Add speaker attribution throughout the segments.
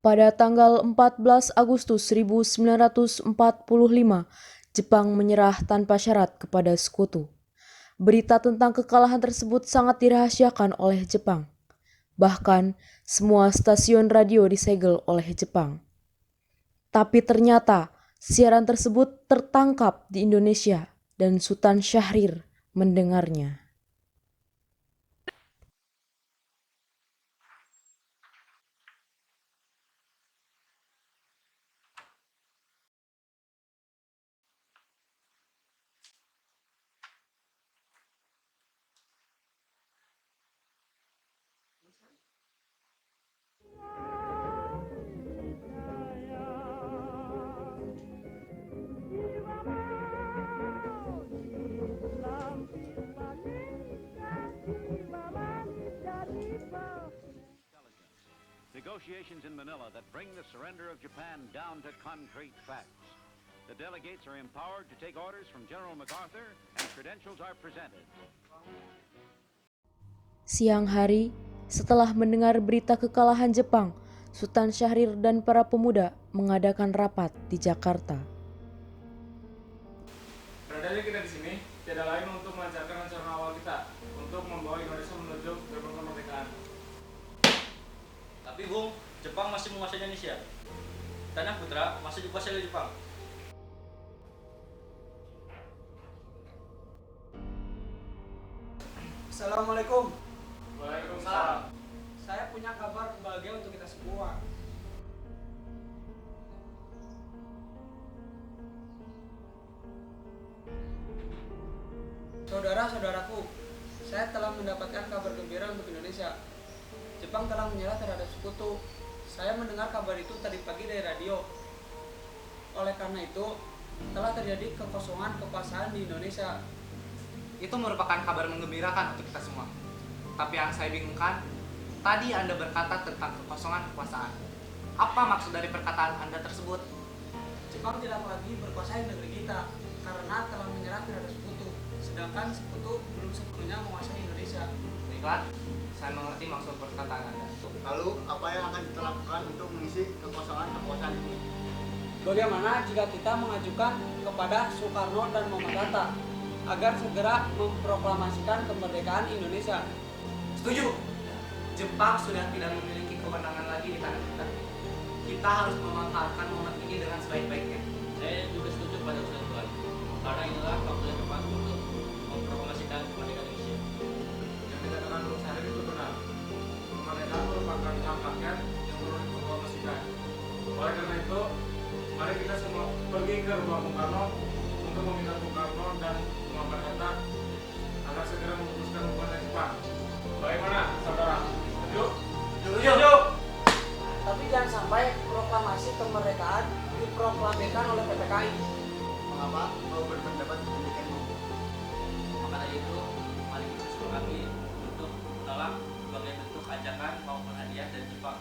Speaker 1: Pada tanggal 14 Agustus 1945, Jepang menyerah tanpa syarat kepada Sekutu. Berita tentang kekalahan tersebut sangat dirahasiakan oleh Jepang. Bahkan, semua stasiun radio disegel oleh Jepang. Tapi ternyata, siaran tersebut tertangkap di Indonesia dan Sultan Syahrir mendengarnya.
Speaker 2: Negotiations in Manila that bring the surrender of Japan down to concrete facts. The delegates are empowered to take orders from General MacArthur and credentials are presented.
Speaker 1: Siang hari, setelah mendengar berita kekalahan Jepang, Sultan Syahrir dan para pemuda mengadakan rapat di Jakarta.
Speaker 3: Beradanya kita di sini tidak lain untuk melancarkan rencana awal kita untuk membawa Indonesia menuju gerbang kemerdekaan.
Speaker 4: Tapi Bung, Jepang masih menguasai Indonesia. Tanah Putra masih dikuasai oleh Jepang.
Speaker 5: Assalamualaikum.
Speaker 3: Waalaikumsalam.
Speaker 5: Saya punya kabar bahagia untuk kita semua. Saudara-saudaraku, saya telah mendapatkan kabar gembira untuk Indonesia. Jepang telah menyerah terhadap Sekutu. Saya mendengar kabar itu tadi pagi dari radio. Oleh karena itu, telah terjadi kekosongan kekuasaan di Indonesia.
Speaker 6: Itu merupakan kabar menggembirakan untuk kita semua. Tapi yang saya bingungkan, tadi Anda berkata tentang kekosongan kekuasaan. Apa maksud dari perkataan Anda tersebut?
Speaker 5: Jepang tidak lagi berkuasai negeri kita karena telah menyerah terhadap Sekutu. Sedangkan Sekutu belum sepenuhnya menguasai Indonesia.
Speaker 6: Baiklah, saya mengerti maksud perkataan Anda.
Speaker 7: Lalu, apa yang akan kita lakukan untuk mengisi kekosongan kekuasaan ini?
Speaker 5: Bagaimana jika kita mengajukan kepada Soekarno dan Muhammad Hatta agar segera memproklamasikan kemerdekaan Indonesia?
Speaker 6: Setuju. Jepang sudah tidak memiliki kewenangan lagi di tanah kita. Kita harus memanfaatkan momen ini dengan sebaik-baiknya.
Speaker 4: Saya juga setuju pada usulan Tuhan. Karena inilah waktu yang tepat untuk memproklamasikan kemerdekaan Indonesia.
Speaker 3: Yang dikatakan Bung Syahrir itu benar. Kemerdekaan merupakan hak rakyat yang perlu diproklamasikan. Oleh karena itu, mari kita semua pergi ke rumah Bung Karno untuk meminta Bung Karno dan Muhammad Hatta agar segera memutuskan hubungan Jepang. Bagaimana, saudara? Setuju?
Speaker 6: Setuju.
Speaker 5: Tapi jangan sampai proklamasi kemerdekaan diproklamasikan oleh PPKI.
Speaker 7: Mengapa kau berpendapat demikian?
Speaker 4: Maka dari itu, mari kita sepakati untuk menolak berbagai bentuk ajakan maupun hadiah dari Jepang.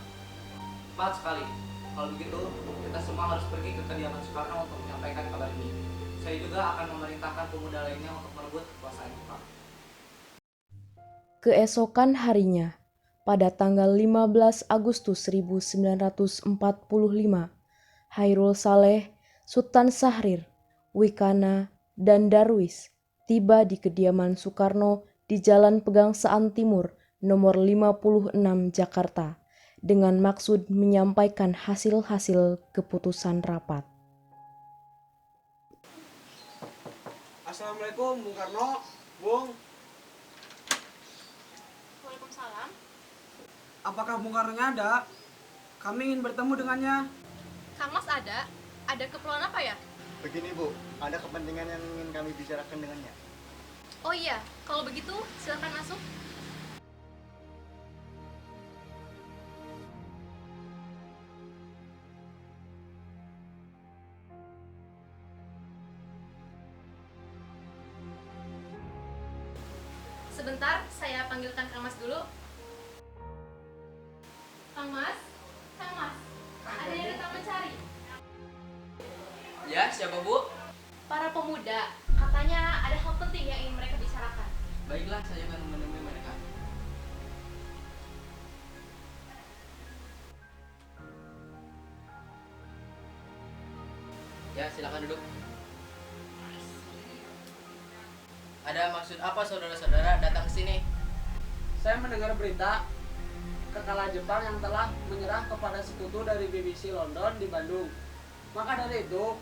Speaker 6: Tepat sekali. Kalau begitu, kita semua harus pergi ke kediaman Soekarno untuk menyampaikan kabar ini. Saya juga akan memerintahkan pemuda lainnya untuk merebut kekuasaan Jepang.
Speaker 1: Keesokan harinya, pada tanggal 15 Agustus 1945, Hairul Saleh, Sultan Syahrir, Wikana, dan Darwis tiba di kediaman Soekarno di Jalan Pegangsaan Timur nomor 56 Jakarta dengan maksud menyampaikan hasil-hasil keputusan rapat.
Speaker 5: Assalamualaikum Bung Karno, Bung.
Speaker 8: Waalaikumsalam.
Speaker 5: Apakah Bung Karnonya ada? Kami ingin bertemu dengannya.
Speaker 8: Kang Mas ada? Ada keperluan apa ya?
Speaker 7: Begini Bu, ada kepentingan yang ingin kami bicarakan dengannya.
Speaker 8: Oh iya, kalau begitu silakan masuk. Sebentar, saya panggilkan Kang Mas dulu. Kang Mas, ada yang datang mencari.
Speaker 6: Ya, siapa Bu?
Speaker 8: Para pemuda, katanya ada hal penting yang ingin mereka bicarakan.
Speaker 6: Baiklah, saya akan menemui mereka.
Speaker 4: Ya, silakan duduk. Ada maksud apa saudara-saudara datang ke sini?
Speaker 5: Saya mendengar berita kekalahan Jepang yang telah menyerah kepada sekutu dari BBC London di Bandung. Maka dari itu,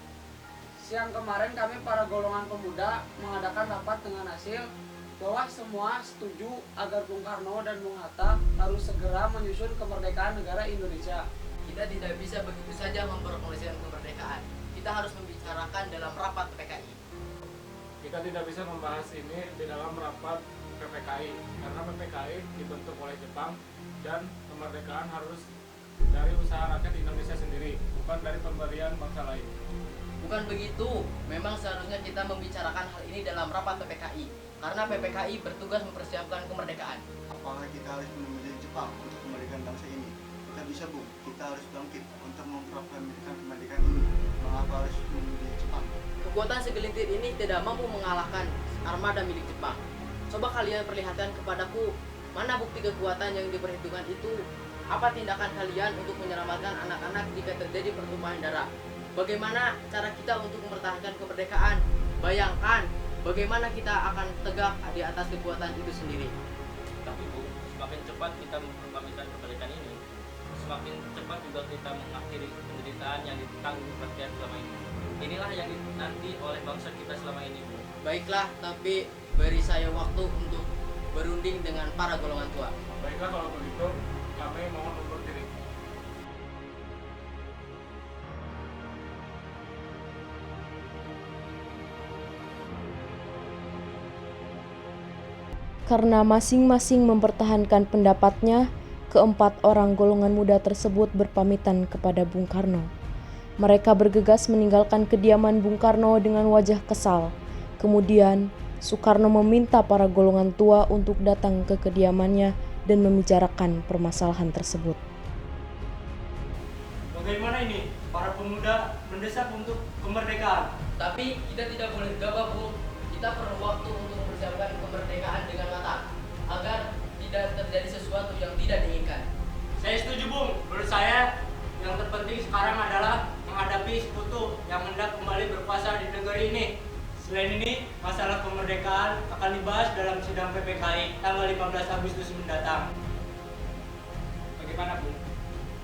Speaker 5: siang kemarin kami para golongan pemuda mengadakan rapat dengan hasil bahwa semua setuju agar Bung Karno dan Bung Hatta harus segera menyusun kemerdekaan negara Indonesia.
Speaker 4: Kita tidak bisa begitu saja memproklamasikan kemerdekaan. Kita harus membicarakan dalam rapat PKI.
Speaker 3: Kita tidak bisa membahas ini di dalam rapat PPKI karena PPKI dibentuk oleh Jepang dan kemerdekaan harus dari usaha rakyat Indonesia sendiri, bukan dari pemberian bangsa lain.
Speaker 4: Bukan begitu, memang seharusnya kita membicarakan hal ini dalam rapat PPKI karena PPKI bertugas mempersiapkan kemerdekaan.
Speaker 7: Apakah kita harus menunggu Jepang untuk kemerdekaan bangsa ini? Kita bisa, Bu. Kita harus bangkit untuk memproklamasikan kemerdekaan ini. Mengapa harus menunggu Jepang?
Speaker 4: Kekuatan segelintir ini tidak mampu mengalahkan armada milik Jepang. Coba kalian perlihatkan kepadaku, mana bukti kekuatan yang diperhitungkan itu? Apa tindakan kalian untuk menyelamatkan anak-anak jika terjadi pertumpahan darah? Bagaimana cara kita untuk mempertahankan kemerdekaan? Bayangkan, bagaimana kita akan tegak di atas kekuatan itu sendiri.
Speaker 9: Tapi Bu, semakin cepat kita memproklamasikan kemerdekaan ini, semakin cepat juga kita mengakhiri penderitaan yang ditanggung rakyat selama ini. Inilah yang dinanti oleh bangsa kita selama ini, Bu.
Speaker 4: Baiklah, tapi beri saya waktu untuk berunding dengan para golongan tua.
Speaker 3: Baiklah kalau begitu, kami mohon undur diri.
Speaker 1: Karena masing-masing mempertahankan pendapatnya, keempat orang golongan muda tersebut berpamitan kepada Bung Karno. Mereka bergegas meninggalkan kediaman Bung Karno dengan wajah kesal. Kemudian, Soekarno meminta para golongan tua untuk datang ke kediamannya dan membicarakan permasalahan tersebut.
Speaker 10: Bagaimana ini? Para pemuda mendesak untuk kemerdekaan.
Speaker 4: Tapi kita tidak boleh gegabah, Bu. Kita perlu waktu untuk mempersiapkan kemerdekaan dengan matang agar tidak terjadi sesuatu yang tidak diinginkan.
Speaker 10: Saya setuju, Bung. Menurut saya, yang terpenting sekarang adalah menghadapi sekutu yang hendak kembali berkuasa di negeri ini. Selain ini, masalah kemerdekaan akan dibahas dalam sidang PPKI tanggal 15 Agustus mendatang. Bagaimana, Bung?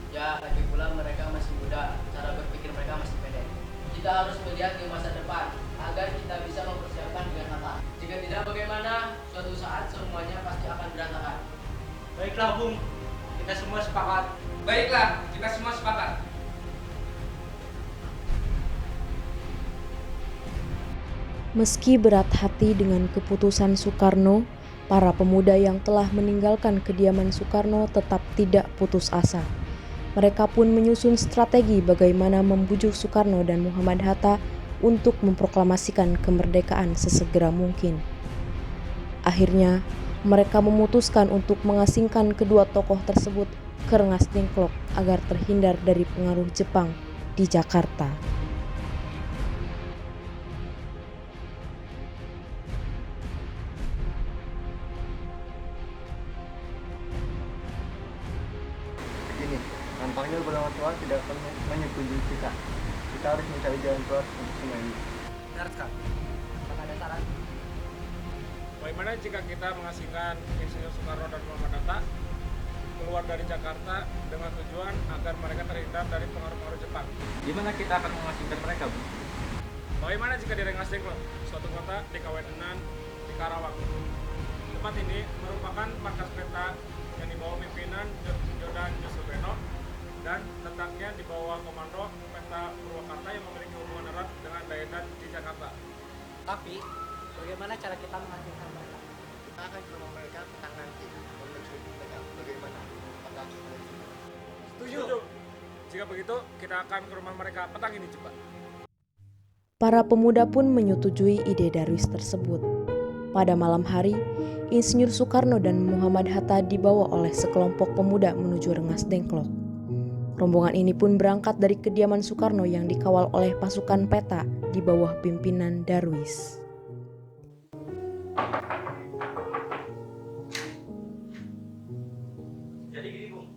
Speaker 4: Ya, lagi pula mereka masih muda, cara berpikir mereka masih pendek. Kita harus melihat ke masa depan agar kita bisa mempersiapkan dengan matang. Jika tidak, bagaimana? Suatu saat semuanya pasti akan berantakan.
Speaker 10: Baiklah, Bung. Kita semua sepakat.
Speaker 6: Baiklah, kita semua sepakat.
Speaker 1: Meski berat hati dengan keputusan Soekarno, para pemuda yang telah meninggalkan kediaman Soekarno tetap tidak putus asa. Mereka pun menyusun strategi bagaimana membujuk Soekarno dan Muhammad Hatta untuk memproklamasikan kemerdekaan sesegera mungkin. Akhirnya, mereka memutuskan untuk mengasingkan kedua tokoh tersebut ke Rengas Dengklok agar terhindar dari pengaruh Jepang di Jakarta.
Speaker 7: Begini, nampaknya golongan tua tidak akan menyetujui kita. Kita harus mencari jalan keluar untuk semua ini.
Speaker 6: Benar sekali. Apakah ada saran?
Speaker 3: Bagaimana jika kita mengasingkan Insinyur Soekarno dan Muhammad Hatta keluar dari Jakarta dengan tujuan agar mereka terhindar dari pengaruh-pengaruh Jepang?
Speaker 9: Gimana kita akan mengasingkan mereka, Bu?
Speaker 3: Bagaimana jika di Rengas Dengklok, suatu kota di Kawenenan di Karawang? Tempat ini merupakan markas peta yang dibawa pimpinan Jordan Josobeno dan letaknya di bawah komando peta Purwakarta yang memiliki hubungan erat dengan Daedan di Jakarta.
Speaker 6: Tapi, bagaimana cara kita mengasingkan mereka?
Speaker 7: Kita akan ke rumah mereka petang nanti menuju mereka. Bagaimana? Apakah sudah
Speaker 3: Setuju. Jika begitu, kita akan ke rumah mereka petang ini cepat.
Speaker 1: Para pemuda pun menyetujui ide Darwis tersebut. Pada malam hari, Insinyur Soekarno dan Muhammad Hatta dibawa oleh sekelompok pemuda menuju Rengas Dengklok. Rombongan ini pun berangkat dari kediaman Soekarno yang dikawal oleh pasukan peta di bawah pimpinan Darwis.
Speaker 9: Jadi gini, Bung.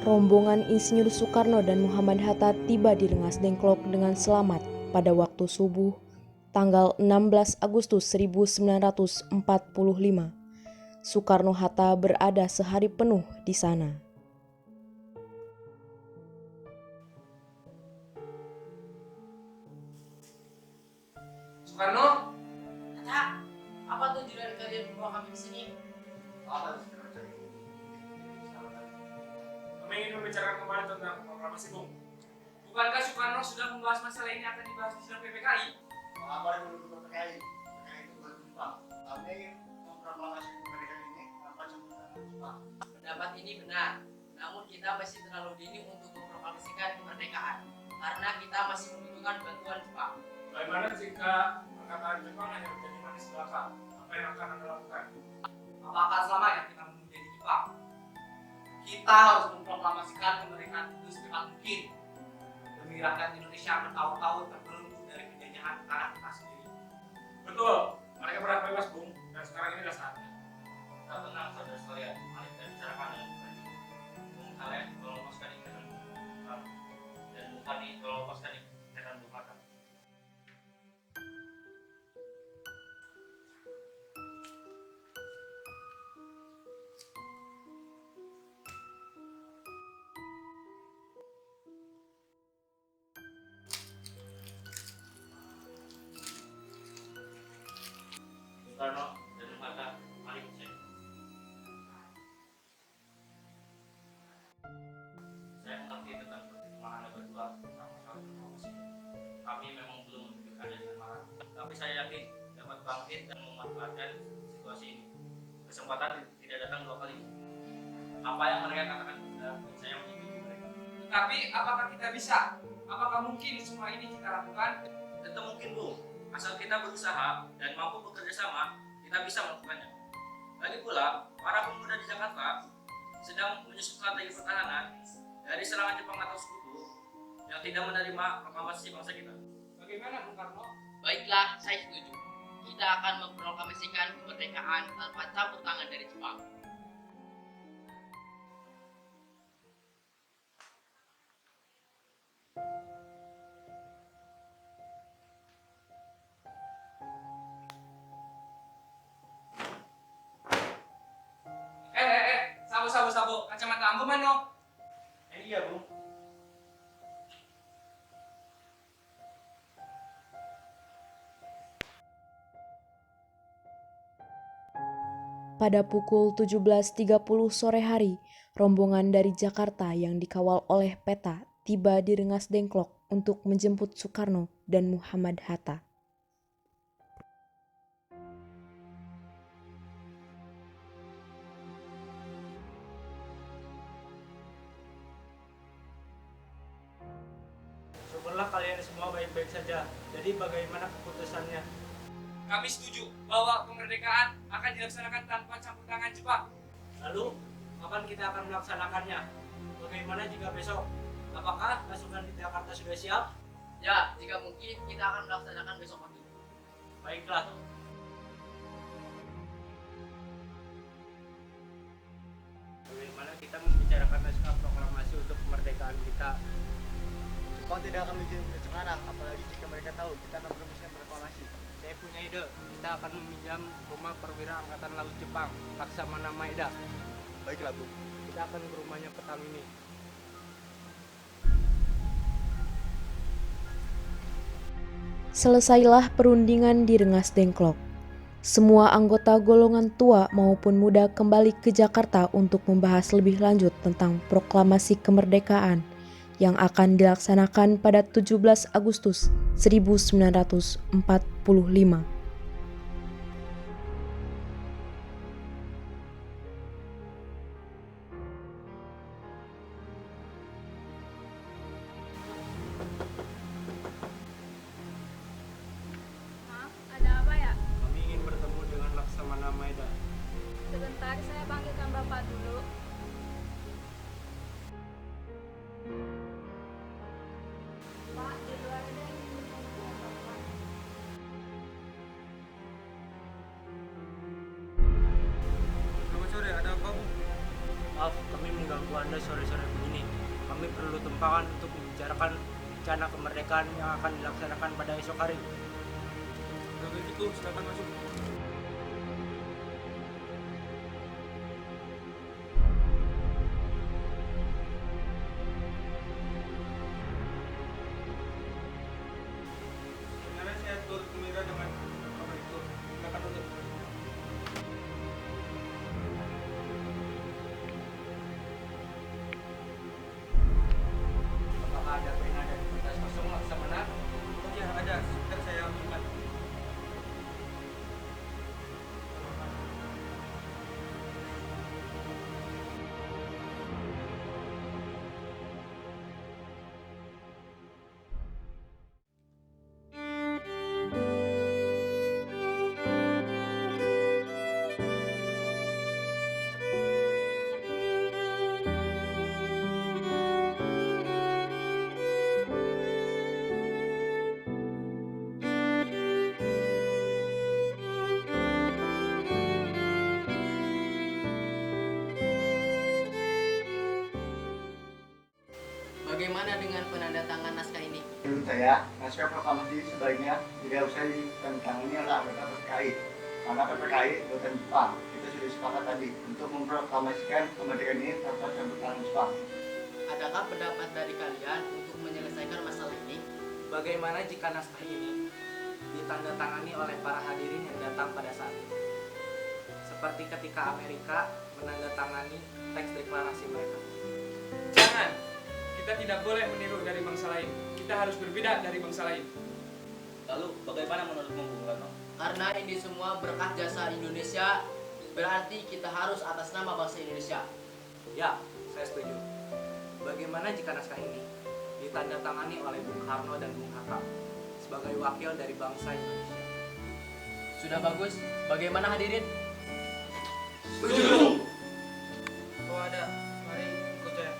Speaker 1: rombongan Insinyur Soekarno dan Muhammad Hatta tiba di Rengas Dengklok dengan selamat pada waktu subuh tanggal 16 Agustus 1945. Soekarno-Hatta berada sehari penuh di sana.
Speaker 6: Soekarno,
Speaker 4: Hatta, apa tujuan kalian membawa kami ke sini?
Speaker 3: Kami ingin membicarakan kembali tentang proklamasi, Bung.
Speaker 6: bukankah Soekarno sudah membahas masalah ini akan dibahas di sidang PPKI?
Speaker 7: Mengapa yang menurut PKI? PKI itu bukan Jepang. Kami ingin memproklamasi kemerdekaan ini tanpa campur Jepang.
Speaker 4: Pendapat ini benar, namun kita masih terlalu dini untuk memproklamasikan kemerdekaan karena kita masih membutuhkan bantuan Jepang.
Speaker 3: Bagaimana jika perkataan Jepang hanya menjadi manis belaka? Apa yang akan Anda lakukan?
Speaker 6: Apakah selamanya kita menjadi Jepang? Kita harus memproklamasikan kemerdekaan itu secepat mungkin demi rakyat Indonesia bertahun-tahun terbelenggu dari penjajahan tanah kita sendiri.
Speaker 3: Betul, mereka berhak bebas, Bung, dan sekarang ini adalah saatnya.
Speaker 9: Kita tenang saudara sekalian, mari kita bicarakan dengan baik. Bung kalian kalau lepaskan ini dengan kami, dan Bung Fani kalau lepaskan ini dengan Bung Hatta. Soekarno dan Bung Hatta, mari saya. Saya mengerti tentang pertimbangan Anda berdua tentang masalah proklamasi. Kami memang belum menunjukkan dengan marah, tapi saya yakin dapat bangkit dan memanfaatkan situasi ini. Kesempatan tidak datang dua kali. Apa yang mereka katakan benar, dan saya menyetujui mereka.
Speaker 6: Tetapi apakah kita bisa? Apakah mungkin semua ini kita lakukan?
Speaker 9: Tentu mungkin, Bu. Asal kita berusaha dan mampu bekerja sama, kita bisa melakukannya. Lagi pula, para pemuda di Jakarta sedang menyusun strategi pertahanan dari serangan Jepang atau sekutu yang tidak menerima proklamasi bangsa kita.
Speaker 6: Bagaimana Bung Karno?
Speaker 4: Baiklah, saya setuju. Kita akan memproklamasikan kemerdekaan tanpa campur tangan dari Jepang.
Speaker 6: Sabu, kacamata ambo mano.
Speaker 9: Iya, Bu.
Speaker 1: Pada pukul 17.30 sore hari, rombongan dari Jakarta yang dikawal oleh Peta tiba di Rengas Dengklok untuk menjemput Soekarno dan Muhammad Hatta.
Speaker 10: Syukurlah kalian semua baik-baik saja. Jadi bagaimana keputusannya?
Speaker 6: Kami setuju bahwa kemerdekaan akan dilaksanakan tanpa campur tangan Jepang.
Speaker 10: Lalu, kapan kita akan melaksanakannya? Bagaimana jika besok? Apakah pasukan di Jakarta sudah siap?
Speaker 4: Ya, jika mungkin kita akan melaksanakan besok pagi.
Speaker 10: Baiklah. Bagaimana kita membicarakan naskah proklamasi untuk kemerdekaan kita?
Speaker 7: Jepang tidak akan mengizinkan sekarang, apalagi jika mereka tahu kita akan bermusyawarah proklamasi.
Speaker 10: Saya punya ide. Kita akan meminjam rumah perwira Angkatan Laut Jepang, Laksamana Maeda.
Speaker 7: Baiklah, Bu.
Speaker 10: Kita akan ke rumahnya petang ini.
Speaker 1: Selesailah perundingan di Rengas Dengklok. Semua anggota golongan tua maupun muda kembali ke Jakarta untuk membahas lebih lanjut tentang proklamasi kemerdekaan yang akan dilaksanakan pada 17 Agustus 1945.
Speaker 8: Maaf, ada apa ya?
Speaker 10: Kami ingin bertemu dengan Laksamana Maeda.
Speaker 8: Sebentar, saya panggilkan Bapak dulu. Pak, di luar ada yang ingin bertemu dengan Bapak.
Speaker 3: Selamat sore, ada apa, Bu?
Speaker 10: Maaf, kami mengganggu Anda sore-sore begini. kami perlu tumpahkan untuk membicarakan rencana kemerdekaan yang akan dilaksanakan pada esok hari.
Speaker 3: Kalau begitu, silakan masuk. Sebenarnya saya turut gembira dengan kabar itu. Silakan duduk.
Speaker 10: Apakah ada pena dan kertas kosong Laksamana?
Speaker 3: Oh iya, ada. Sebentar saya ambilkan.
Speaker 4: Bagaimana dengan penandatangan naskah ini?
Speaker 7: Menurut saya, naskah proklamasi sebaiknya tidak usah ditentangani oleh anggota PPKI. Karena PPKI buatan Jepang. Kita sudah sepakat tadi untuk memproklamasikan kemerdekaan ini tanpa campur tangan Jepang.
Speaker 4: Adakah pendapat dari kalian untuk menyelesaikan masalah ini?
Speaker 6: Bagaimana jika naskah ini ditandatangani oleh para hadirin yang datang pada saat itu? Seperti ketika Amerika menandatangani teks deklarasi mereka.
Speaker 3: Jangan! Kita tidak boleh meniru dari bangsa lain. Kita harus berbeda dari bangsa lain.
Speaker 9: Lalu bagaimana menurutmu Bung Karno?
Speaker 4: Karena ini semua berkat jasa Indonesia, berarti kita harus atas nama bangsa Indonesia.
Speaker 6: Ya, saya setuju. Bagaimana jika naskah ini ditandatangani oleh Bung Karno dan Bung Hatta sebagai wakil dari bangsa Indonesia?
Speaker 4: Sudah bagus. Bagaimana hadirin?
Speaker 3: Setuju! Oh ada. Mari ikut saya.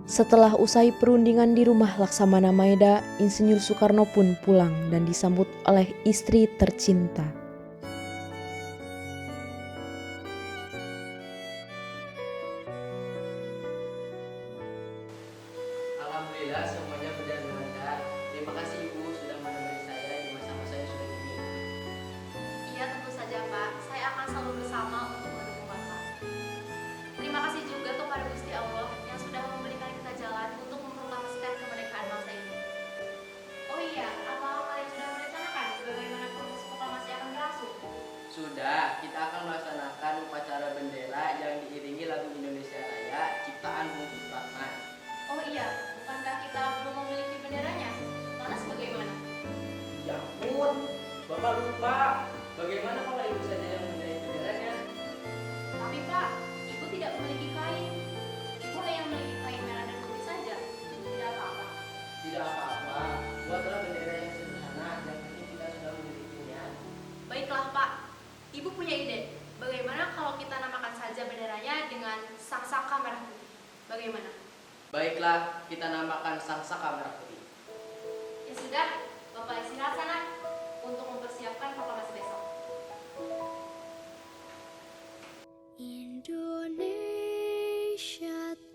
Speaker 1: Setelah usai perundingan di rumah Laksamana Maeda, Insinyur Soekarno pun pulang dan disambut oleh istri tercinta.
Speaker 4: Alhamdulillah semuanya berjalan dengan lancar. Terima kasih Ibu sudah menemani saya di masa-masa yang sudah ini.
Speaker 8: Iya tentu saja Pak, saya akan selalu bersama untuk mendukung Bapak. Terima kasih juga kepada Gusti Allah yang sudah memberikan kita jalan untuk memproklamasikan kemerdekaan bangsa ini. Oh iya, apa kalian sudah merencanakan bagaimana proses proklamasi akan berlangsung?
Speaker 4: Sudah, kita akan melaksanakan upacara bendera yang diiringi lagu Indonesia Raya ciptaan Bung Supratman.
Speaker 8: Oh iya, bukankah kita belum memiliki benderanya? Lantas bagaimana?
Speaker 4: Ya ampun, Bapak lupa. Bagaimana kalau Ibu saja yang menjadi benderanya?
Speaker 8: Tapi Pak, Ibu tidak memiliki kain. Ibu hanya memiliki kain merah dan putih saja. Tidak apa-apa.
Speaker 4: Tidak apa-apa, buatlah bendera yang sederhana, yang penting kita sudah memilikinya.
Speaker 8: Baiklah Pak, Ibu punya ide. Bagaimana kalau kita namakan saja benderanya dengan Sangsaka Merah Putih? Bagaimana?
Speaker 4: Baiklah, kita namakan Sangsaka Merah Putih.
Speaker 8: Ya sudah, Bapak istirahat sana untuk mempersiapkan proklamasi besok.
Speaker 11: Indonesia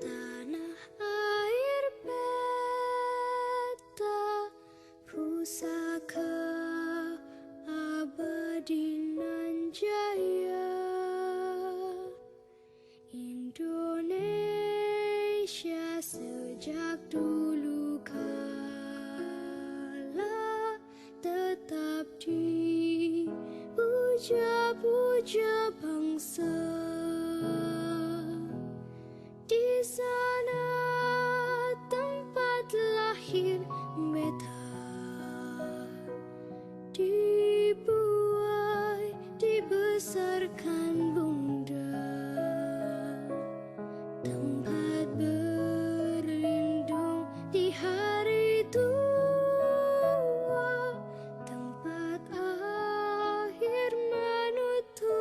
Speaker 11: tanah air beta pusaka abadi nan jaya. Indonesia sejak dulu kala tetap dipuja-puja bangsa. Di sana tempat lahir beta, dibuai dibesarkan bunda, tempat berlindung di hari tua, tempat akhir menutup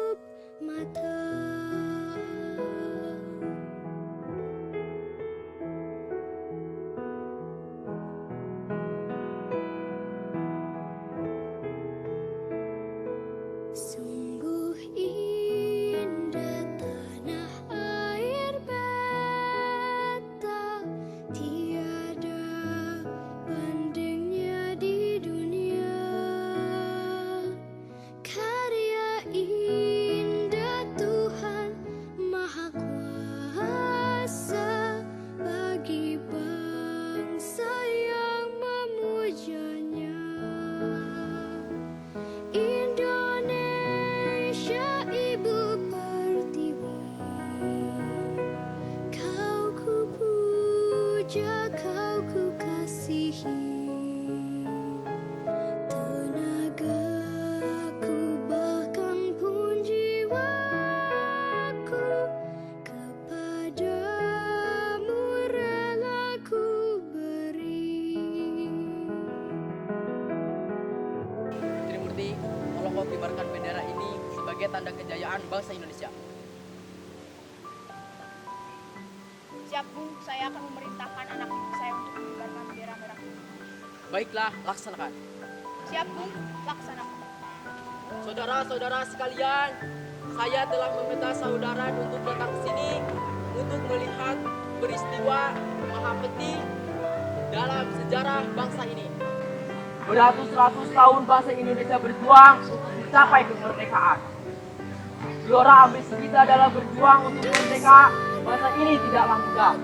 Speaker 11: puja kau ku kasihi. Tenagaku bahkan pun jiwaku kepadamu rela ku beri.
Speaker 4: Trimurti, tolong kau kibarkan bendera ini sebagai tanda kejayaan bangsa Indonesia.
Speaker 8: Siap, Bung. Saya akan memerintahkan anak ibu saya untuk mengibarkan bendera merah.
Speaker 4: Baiklah, laksanakan.
Speaker 8: Siap, Bung. Laksanakan.
Speaker 4: Saudara-saudara sekalian, saya telah meminta saudara untuk datang ke sini untuk melihat peristiwa maha penting dalam sejarah bangsa ini.
Speaker 9: Beratus-ratus tahun bangsa Indonesia berjuang untuk mencapai kemerdekaan. Gelora ambisi kita dalam berjuang untuk merdeka bangsa ini tidaklah mudah,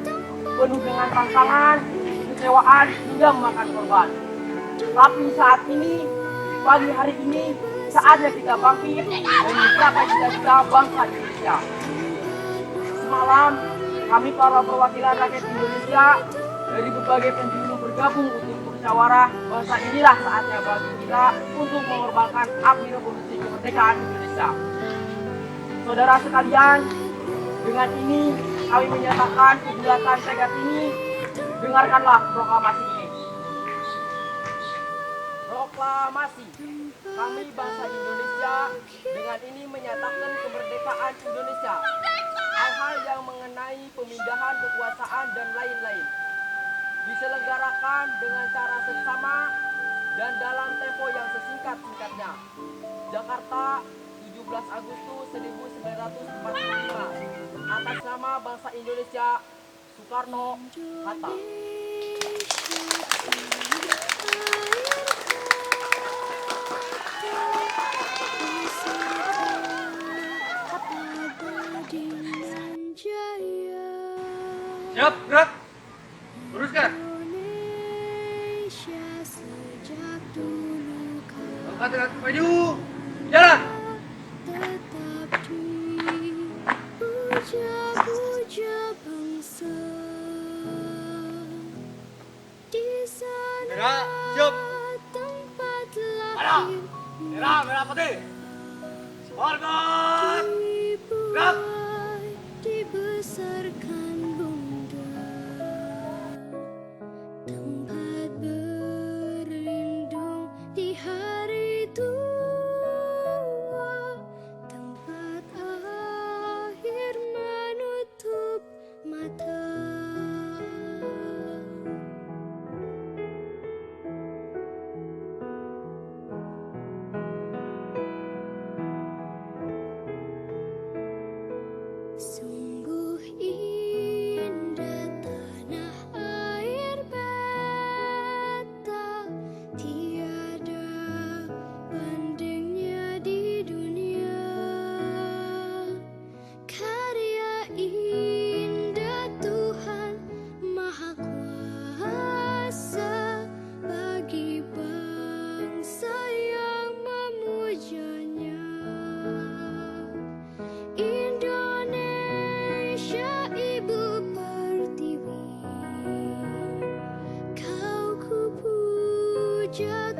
Speaker 9: penuh dengan tantangan, kekecewaan hingga memakan korban. Tapi saat ini, pagi hari ini, saatnya kita bangkit dan mencapai cita-cita bangsa Indonesia. Semalam, kami para perwakilan rakyat Indonesia dari berbagai penjuru bergabung untuk musyawarah bangsa. Inilah saatnya bagi kita untuk mengorbankan api revolusi kemerdekaan Indonesia. Saudara sekalian, dengan ini kami menyatakan kebulatan tekad ini. Dengarkanlah proklamasi ini. Proklamasi. Kami bangsa Indonesia dengan ini menyatakan kemerdekaan Indonesia. Hal-hal yang mengenai pemindahan kekuasaan dan lain-lain diselenggarakan dengan cara seksama dan dalam tempo yang sesingkat-singkatnya. Jakarta, 17 Agustus 1945. Atas nama bangsa Indonesia, Soekarno Hatta.
Speaker 3: Siap, gerak. Teruskan.
Speaker 11: Indonesia sejak dulu kau
Speaker 3: Angkat maju. Jalan.
Speaker 11: tetap dipuja-puja bangsa. Di sana
Speaker 3: Merah, siap.
Speaker 11: tempat
Speaker 3: Merah.
Speaker 11: lahir
Speaker 3: Merah, merah putih. Semangat. Gerak.
Speaker 11: dibesarkan bunda, tempat berlindung di hari tua, tempat akhir menutup mata. Sungguh indah tanah air beta, tiada bandingnya di dunia. Karya indah Tuhan Maha Kuasa bagi bangsa yang memujanya. Indonesia Ibu Pertiwi, kau ku puja.